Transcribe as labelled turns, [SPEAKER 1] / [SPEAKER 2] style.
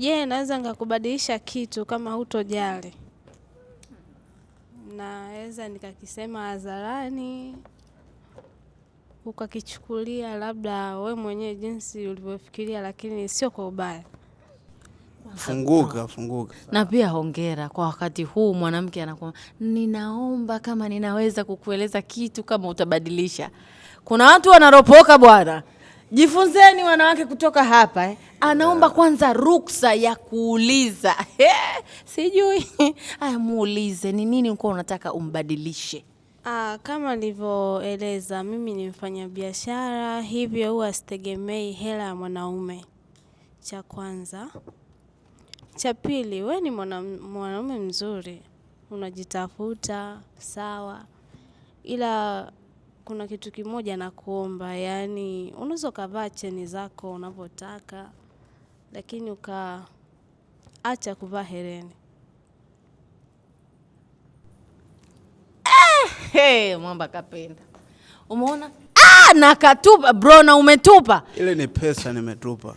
[SPEAKER 1] Je, naweza nikakubadilisha kitu kama hutojali? Naweza nikakisema hadharani ukakichukulia labda we mwenyewe jinsi ulivyofikiria, lakini sio kwa ubaya.
[SPEAKER 2] Funguka.
[SPEAKER 3] Na pia hongera kwa wakati huu mwanamke anakuwa ninaomba kama ninaweza kukueleza kitu kama utabadilisha. Kuna watu wanaropoka bwana. Jifunzeni wanawake kutoka hapa. Anaomba kwanza ruksa ya kuuliza. Sijui. Aya, muulize ni nini uko unataka umbadilishe.
[SPEAKER 1] Kama nilivyoeleza, mimi ni mfanyabiashara, hivyo huwa sitegemei hela ya mwanaume. Cha kwanza. Cha pili, wewe ni mwanaume mzuri, unajitafuta, sawa. Ila kuna kitu kimoja nakuomba, yani unaweza kuvaa cheni zako unapotaka, lakini acha kuvaa hereni.
[SPEAKER 3] Mwamba kapenda. Umeona? Na katupa bro, na umetupa.
[SPEAKER 2] Ile ni pesa nimetupa.